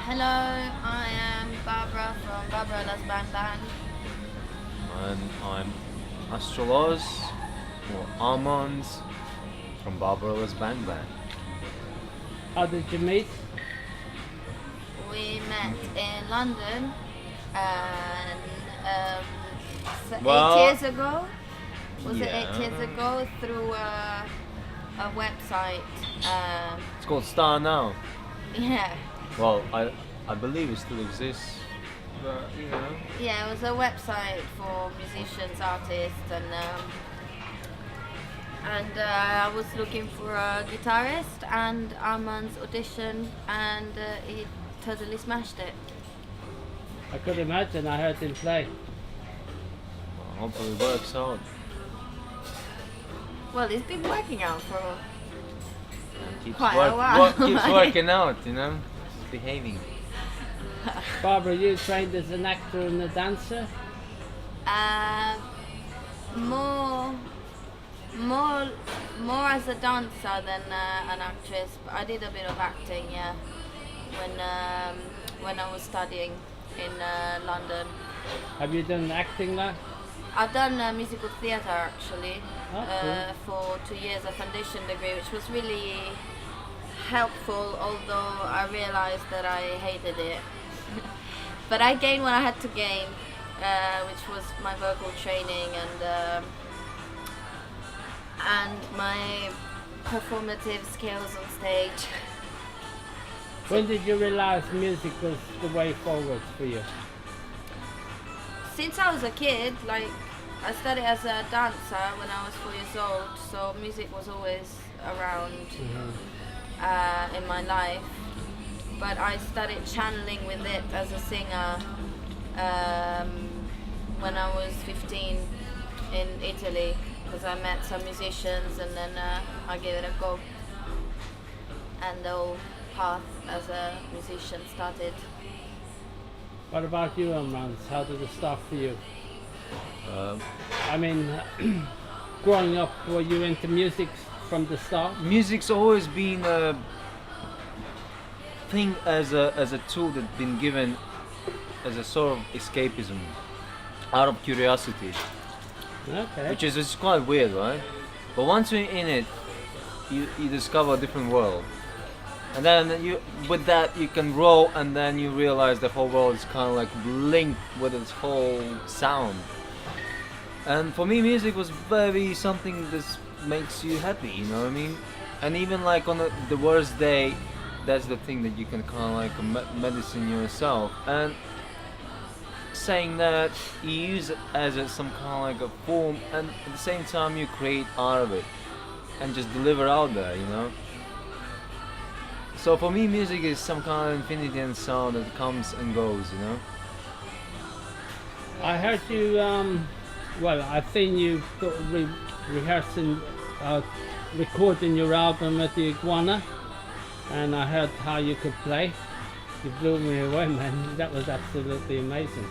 Hello, I am Barbara from Barbarellas Band. And I'm Astrolos or Armands from Barbarellas Bang Bang. How did you meet? We met in London and Well, 8 years ago. Was it yeah. 8 years ago through a website? It's called Star now. Yeah, Well, I believe it still exists. But, yeah, it was a website for musicians, artists, and I was looking for a guitarist, and Armands auditioned, and he totally smashed it. I could imagine. I heard him play. hopefully it works out. Well, it's been working out for Keeps, quite a while. keeps working out, behaving. Barbara, you trained as an actor and a dancer? Uh, more, more as a dancer than an actress. But I did a bit of acting, yeah, when I was studying in London. Have you done acting now? I've done musical theatre actually Cool. for 2 years, a foundation degree, which was really helpful. Although I realised that I hated it, but I gained what I had to gain, which was my vocal training and my performative skills on stage. When did you realize music was the way forward for you? Since I was a kid, like I studied as a dancer when I was 4 years old, so music was always around in my life. But I started channeling with it as a singer when I was 15 in Italy, because I met some musicians and then I gave it a go. And the whole path as a musician started. What about you, Armands? How did it start for you? Um, I mean, growing up, were you into music from the start? Music's always been a thing as a tool that's been given as a sort of escapism, out of curiosity, Okay. which is it's quite weird, right? But once you're in it, you discover a different world, and then with that you can roll, and then you realize the whole world is kind of like linked with its whole sound. And for me, music was very something that makes you happy, you know what I mean? And even like on the worst day, that's the thing that you can kind of like medicine yourself. And saying that, you use it as some kind of like a form, and at the same time you create out of it and just deliver out there, So for me, music is some kind of infinity and sound that comes and goes, I heard you, well, I've seen you rehearsing, recording your album at the Iguana, and I heard how you could play. You blew me away, man. That was absolutely amazing.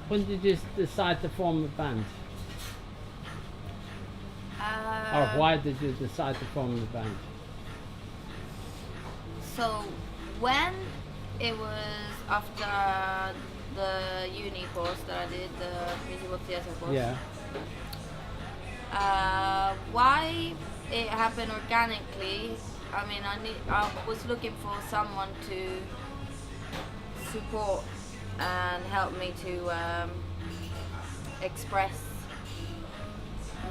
When did you decide to form a band? Or why did you decide to form a band? So when it was after the uni course that I did, the musical theatre course. Yeah. Why it happened organically? I mean, I was looking for someone to support and help me to express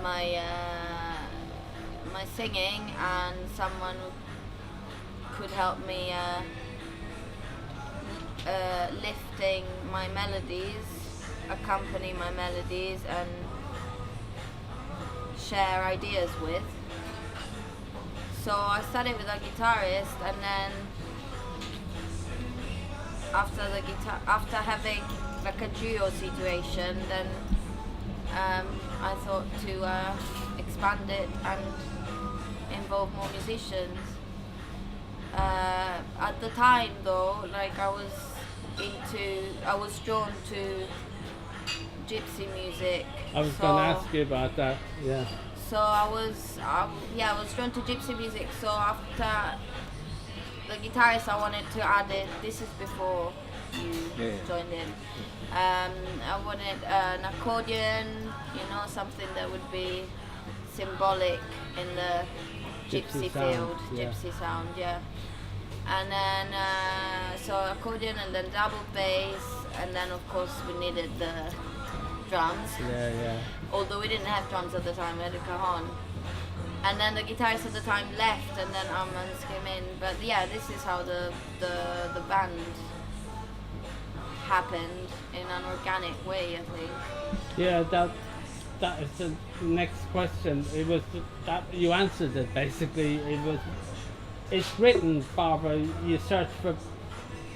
my my singing, and someone who could help me lifting my melodies, accompany my melodies, and share ideas with. So I started with a guitarist, and then after having like a duo situation, then I thought to expand it and involve more musicians. At the time though, like I was drawn to gypsy music. I was going to ask you about that. Yeah. So I was drawn to gypsy music. So after the guitarist, I wanted to add it. This is before you joined in. I wanted an accordion, something that would be symbolic in the gypsy field, gypsy sound, yeah. And then so accordion, and then double bass, and then of course we needed the drums. Yeah. Although we didn't have drums at the time, we had a cajon. And then the guitarist at the time left, and then Armands came in. But yeah, this is how the band happened in an organic way, I think. Yeah, that is the next question. It was that you answered it basically. It's written, Barbara. You search for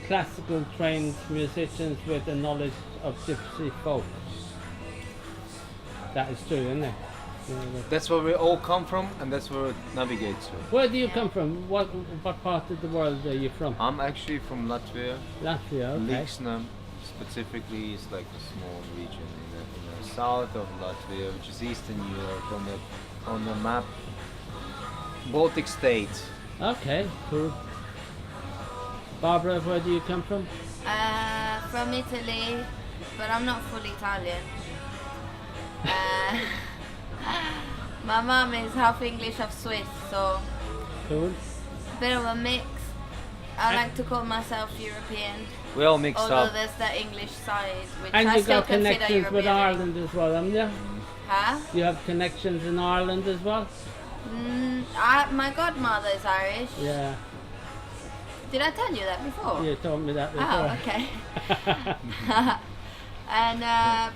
classical trained musicians with a knowledge of gypsy folk. That is true, isn't it? That's where we all come from, and that's where it navigates to. Where do you come from? What part of the world are you from? I'm actually from Latvia. Latvia, okay. Liksna, specifically, is like a small region in the south of Latvia, which is Eastern Europe on the map. Baltic states. Okay, cool. Barbara, where do you come from? From Italy, but I'm not fully Italian. My mum is half English, half Swiss, so Cool. bit of a mix. I like to call myself European, We all mixed although up. there's the English side, which And I you still got consider connections European. with Ireland as well, haven't you? Huh? You have connections in Ireland as well? My godmother is Irish. Yeah, Did I tell you that before? you told me that before. Oh, okay. And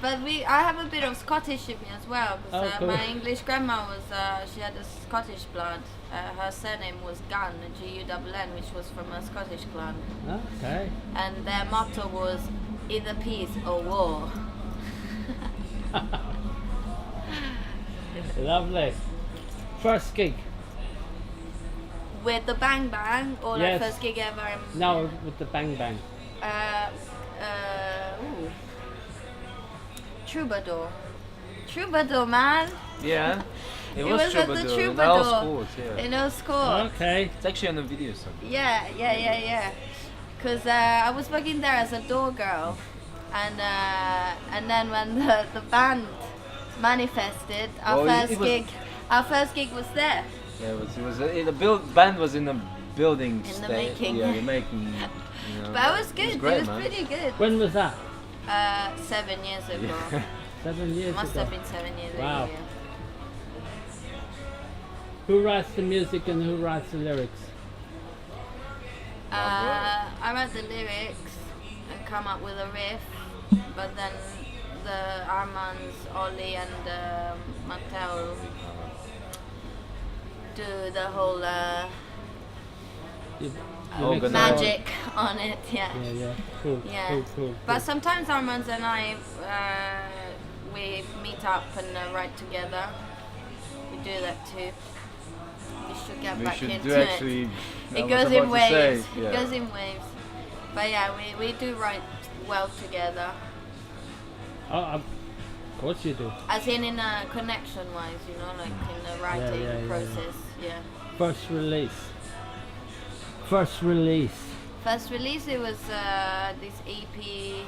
but I have a bit of Scottish in me as well, because cool. my English grandma was she had a Scottish blood. Her surname was Gunn, G-U-N-N, which was from a Scottish clan, Okay. and their motto was either peace or war. Lovely. First gig? With the Bang Bang, or Yes. the first gig ever in No, with the Bang Bang. ooh. Troubadour, man. Yeah, it It was was at the Troubadour. In Troubadour. our schools, yeah. In our school. Okay. It's actually on the video somewhere. Yeah. Because I was working there as a door girl, and then when the band manifested, our Well, our first gig was there. Yeah, the band was in the building In the state. making. Yeah, the making. But it was good. great, It was man. pretty good. When was that? 7 years ago. Yeah. 7 years Must ago. have been 7 years Wow. ago. Yeah. Who writes the music and who writes the lyrics? I write the lyrics and come up with a riff, but then the Armands, Ollie, and Matteo do the whole You Oh, mix good it all. magic on it. Yeah. Yeah. Cool. Yeah. Cool. But sometimes Armands and I, we meet up and write together. We do that too. We should get We back should into do it. actually. I It was goes about in to waves. say, yeah. It goes in waves. But yeah, we do write well together. Oh, of course you do. As in a connection wise, like in the writing yeah. process. Yeah. First release. First release. First release, it was this EP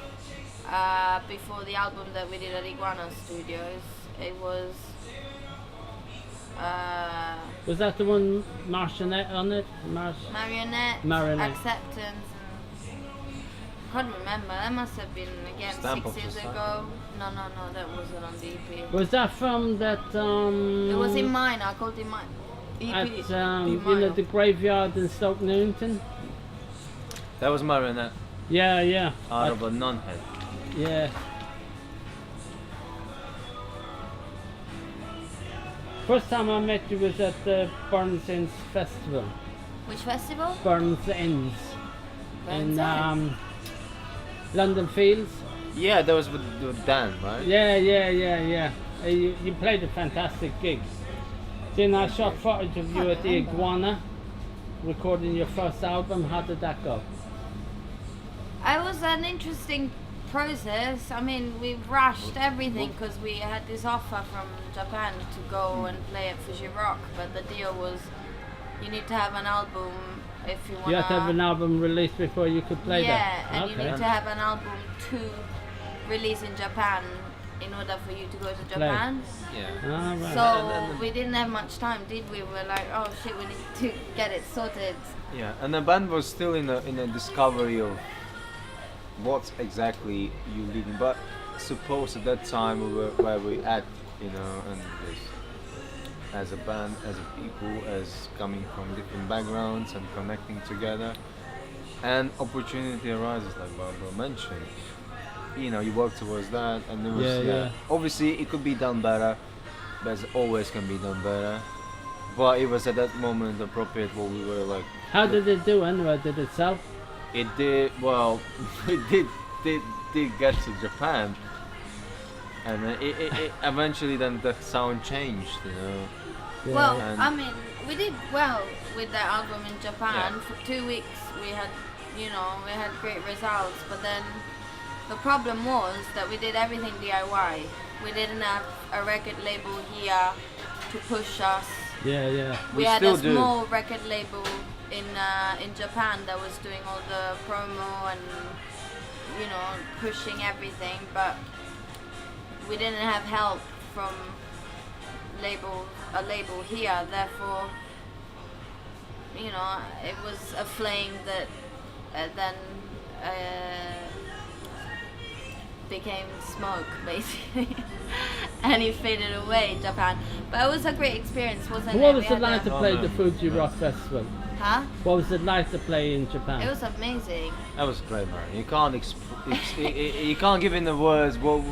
before the album that we did at Iguana Studios. It was. Was that the one Marionette on it? Marionette, Acceptance. Can't remember. That must have been again Stamp 6 of years Society. ago. No, that wasn't on the EP. Was that from that? It was in mine. I called it mine. EP. At EP the graveyard in Stoke Newington. That was Marionette Yeah. out of a non-head. Yeah. First time I met you was at the Burns Ends Festival. Which festival? Burns Ends in Burns London Fields. Yeah, that was with Dan, right? Yeah. You played a fantastic gig. Then I shot footage of you at the Iguana, recording your first album. How did that go? I was an interesting process. I mean, we rushed everything because we had this offer from Japan to go and play at Fuji Rock, but the deal was you need to have an album if you want. You have to have an album released before you could play yeah, that. and you need to have an album to release in Japan in order for you to go to Japan. Yeah. Ah, right. So we didn't have much time, did we? We were like, oh shit, we need to get it sorted. Yeah, and the band was still in a discovery of what exactly you leading. But suppose at that time we were where we at, you know, and as a band, as a people, as coming from different backgrounds and connecting together, and opportunity arises, like Barbara mentioned. You know, you work towards that, and there was Yeah. obviously it could be done better, but as always can be done better. But it was at that moment appropriate what we were like. How did it do anyway? Did it sell? It did well. It did get to Japan, and it eventually then the sound changed. You know. Yeah. Well, And- I mean, we did well with that album in Japan. Yeah. For 2 weeks, we had, we had great results. But then the problem was that we did everything DIY. We didn't have a record label here to push us. Yeah. We We had still a do. small record label in Japan that was doing all the promo and pushing everything, but we didn't have help from a label here. Therefore, it was a flame that then became smoke, basically. And it faded away in Japan. But it was a great experience, wasn't it? What was We it had like to Oh, play no. the Fuji Rock Festival? Huh? What was it like to play in Japan? It was amazing. That was great, man. You can't you can't give in the words. Well,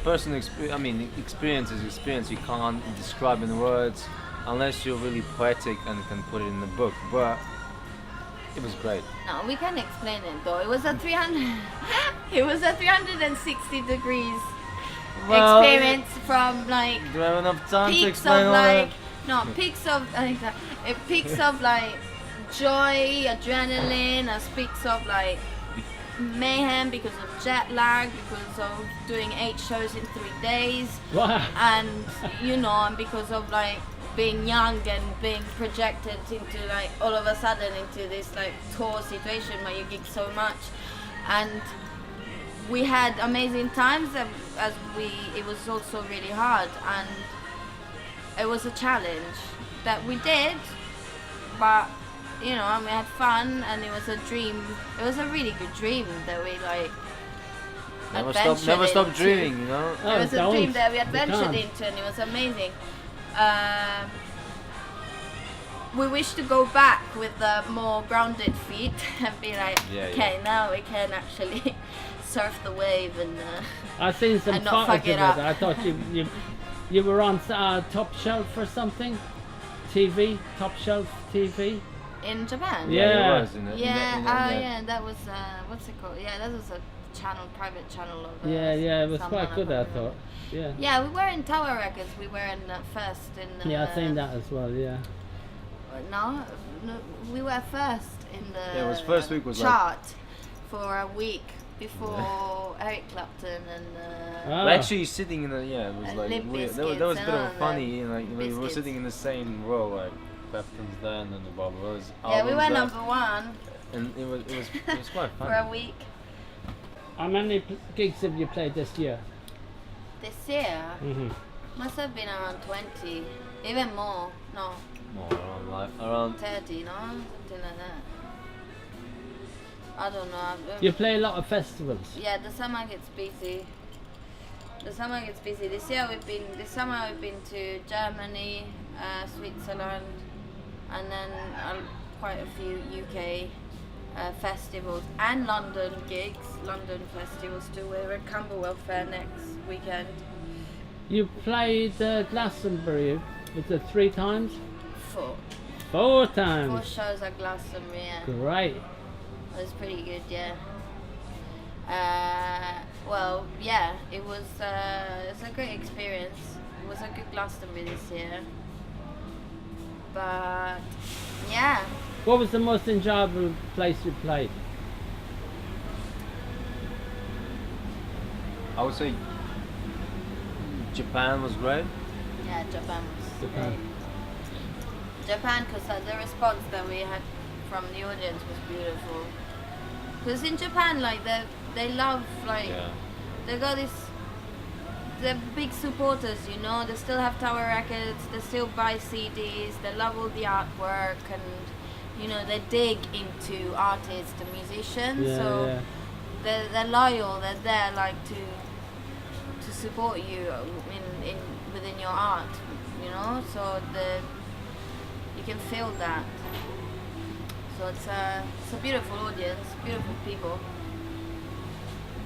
personal experience. I mean, experience is experience. You can't describe in words unless you're really poetic and can put it in the book. But it was great. No, we can explain it though. It was a 360 degrees Well, experience from like Do I have enough time to peaks explain of all like that? peaks of like joy, adrenaline, and peaks of like mayhem because of jet lag, because of doing 8 shows in 3 days, Wow. and and because of like being young and being projected into like all of a sudden into this like tour situation where you gig so much, and we had amazing times it was also really hard, and it was a challenge that we did, but and we had fun, and it was a dream. It was a really good dream that we like Never stop into. dreaming, you know. Oh, It was a don't. dream that we You adventured can't. into, and it was amazing. We wish to go back with more grounded feet and be like, Yeah, okay, now we can actually surf the wave and. I've seen some And not fuck footage it of it. up. I thought you were on Top Shelf or something, TV, Top Shelf TV. In Japan. Yeah. it was in the- in the- Yeah, in the- yeah, that was what's it called? Yeah, that was a private channel of. Yeah, it was someone, quite good. can't I remember. thought. Yeah. Yeah, we were in Tower Records. We were in first in. Yeah, I've seen that as well. Yeah. No, we were first in the Yeah, it was first week was like- chart for a week before Eric Clapton and. Ah. We're actually sitting in the it was And like Limp weird. There was a Bizkit bit of and a funny, like we were Biscuits. sitting in the same row, like Clapton's there and then the Barbarellas. Yeah, we albums were there, number 1 and it was quite for fun. a week. How many gigs have you played this year? This year Hmm. must have been around 20, even more. No, More around 30, no, something like that. I don't know. You play a lot of festivals. Yeah, the summer gets busy. This summer we've been to Germany, Switzerland, and then quite a few UK festivals and London gigs, London festivals too. We're at Camberwell Fair next weekend. You played Glastonbury. Was it 3 times? 4 4 times. shows at Glastonbury. Yeah. Great. It was pretty good, yeah. Well, yeah, it was a great experience. It was a good Glastonbury this year. But, yeah, What was the most enjoyable place you played? I would say Japan was great. Yeah, Japan was Japan. great. Japan, because the response that we had from the audience was beautiful. Because in Japan, like they love, like Yeah. they got this. They're big supporters, you know. They still have Tower Records. They still buy CDs. They love all the artwork, and you know they dig into artists and musicians. Yeah, so yeah. they're loyal. They're there, like to support you in within your art, you know. So you can feel that. So it's a beautiful audience, beautiful people.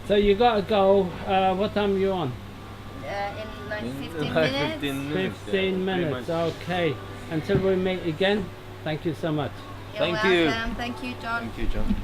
So you gotta go. What time are you on? In like 15 like minutes. 15 minutes. 15 yeah, minutes. pretty much. Okay. Until we meet again. Thank you so much. You're Thank you. welcome. Thank you, John. Thank you, John.